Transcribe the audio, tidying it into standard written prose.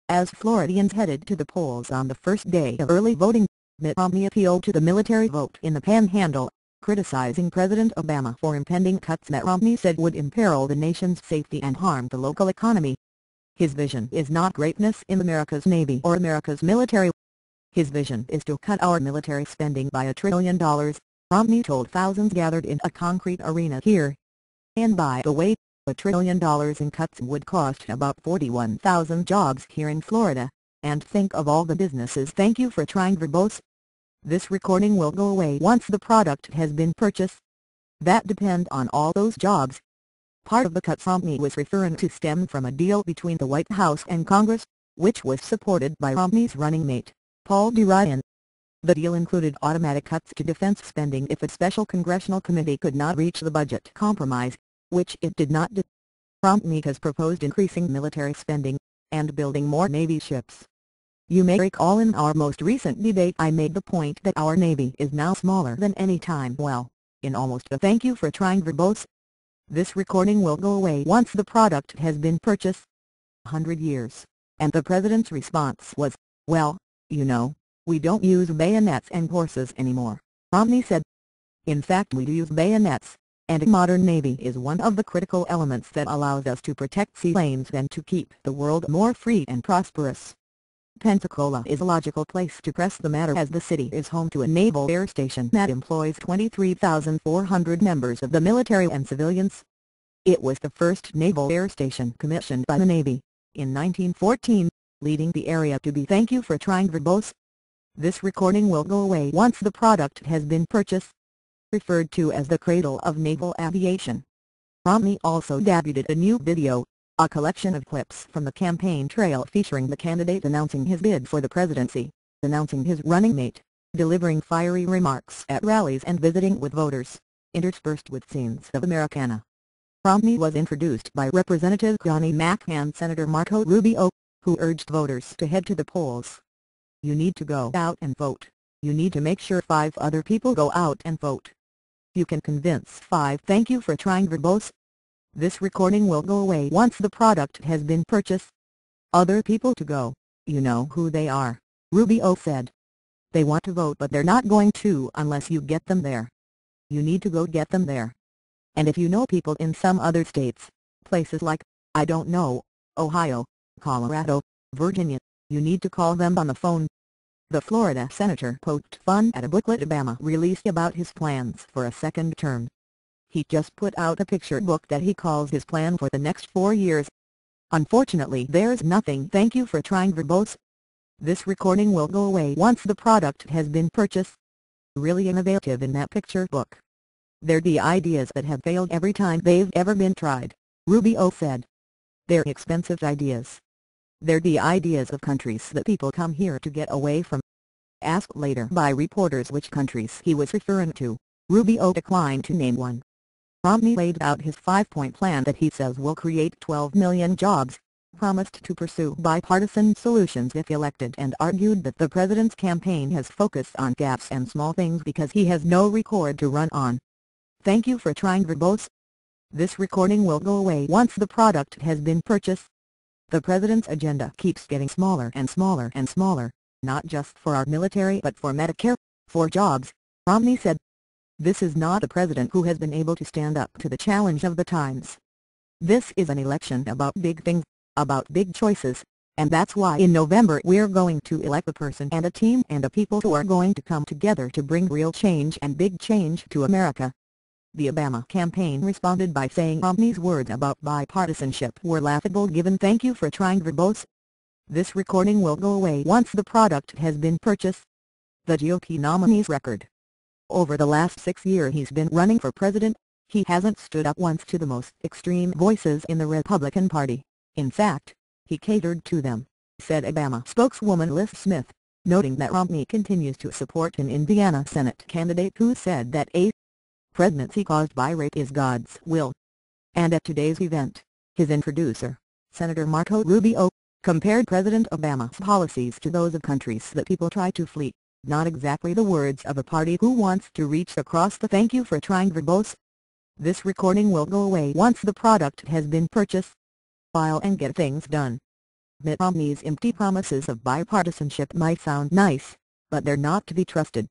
As Floridians headed to the polls on the first day of early voting, Mitt Romney appealed to the military vote in the Panhandle, criticizing President Obama for impending cuts that Romney said would imperil the nation's safety and harm the local economy. His vision is not greatness in America's Navy or America's military. His vision is to cut our military spending by $1 trillion, Romney told thousands gathered in a concrete arena here. And by the way, $1 trillion in cuts would cost about 41,000 jobs here in Florida, and think of all the businesses. Thank you for trying verbose. This recording will go away once the product has been purchased. That depend on all those jobs. Part of the cuts Romney was referring to stemmed from a deal between the White House and Congress, which was supported by Romney's running mate, Paul D. Ryan. The deal included automatic cuts to defense spending if a special congressional committee could not reach the budget compromise, which it did not do. Romney has proposed increasing military spending, and building more Navy ships. You may recall in our most recent debate I made the point that our Navy is now smaller than any time in almost a thank you for trying verbose. This recording will go away once the product has been purchased. 100 years, and the president's response was, well, you know, we don't use bayonets and horses anymore, Romney said. In fact, we do use bayonets, and a modern Navy is one of the critical elements that allows us to protect sea lanes and to keep the world more free and prosperous. Pensacola is a logical place to press the matter as the city is home to a naval air station that employs 23,400 members of the military and civilians. It was the first naval air station commissioned by the Navy, in 1914, leading the area to be thank you for trying verbose. This recording will go away once the product has been purchased. Referred to as the cradle of naval aviation. Romney also debuted a new video, a collection of clips from the campaign trail featuring the candidate announcing his bid for the presidency, announcing his running mate, delivering fiery remarks at rallies and visiting with voters, interspersed with scenes of Americana. Romney was introduced by Representative Johnny Mack and Senator Marco Rubio, who urged voters to head to the polls. You need to go out and vote. You need to make sure 5 other people go out and vote. You can convince 5. Thank you for trying verbose. This recording will go away once the product has been purchased. Other people to go, you know who they are, Rubio said. They want to vote but they're not going to unless you get them there. You need to go get them there. And if you know people in some other states, places like, I don't know, Ohio, Colorado, Virginia, you need to call them on the phone. The Florida senator poked fun at a booklet Obama released about his plans for a second term. He just put out a picture book that he calls his plan for the next 4 years. Unfortunately, there's nothing thank you for trying verbose. This recording will go away once the product has been purchased. Really innovative in that picture book. They're the ideas that have failed every time they've ever been tried, Rubio said. They're expensive ideas. They're the ideas of countries that people come here to get away from. Asked later by reporters which countries he was referring to, Rubio declined to name one. Romney laid out his 5-point plan that he says will create 12 million jobs, promised to pursue bipartisan solutions if elected, and argued that the president's campaign has focused on gaps and small things because he has no record to run on. Thank you for trying verbose. This recording will go away once the product has been purchased. The president's agenda keeps getting smaller and smaller and smaller, not just for our military but for Medicare, for jobs, Romney said. This is not a president who has been able to stand up to the challenge of the times. This is an election about big things, about big choices, and that's why in November we're going to elect a person and a team and a people who are going to come together to bring real change and big change to America. The Obama campaign responded by saying Romney's words about bipartisanship were laughable given thank you for trying verbose. This recording will go away once the product has been purchased. The GOP nominee's record. Over the last 6 years he's been running for president, he hasn't stood up once to the most extreme voices in the Republican Party. In fact, he catered to them, said Obama spokeswoman Liz Smith, noting that Romney continues to support an Indiana Senate candidate who said that a presidency caused by rape is God's will. And at today's event, his introducer, Senator Marco Rubio, compared President Obama's policies to those of countries that people try to flee, not exactly the words of a party who wants to reach across the thank you for trying verbose. This recording will go away once the product has been purchased. File and get things done. Mitt Romney's empty promises of bipartisanship might sound nice, but they're not to be trusted.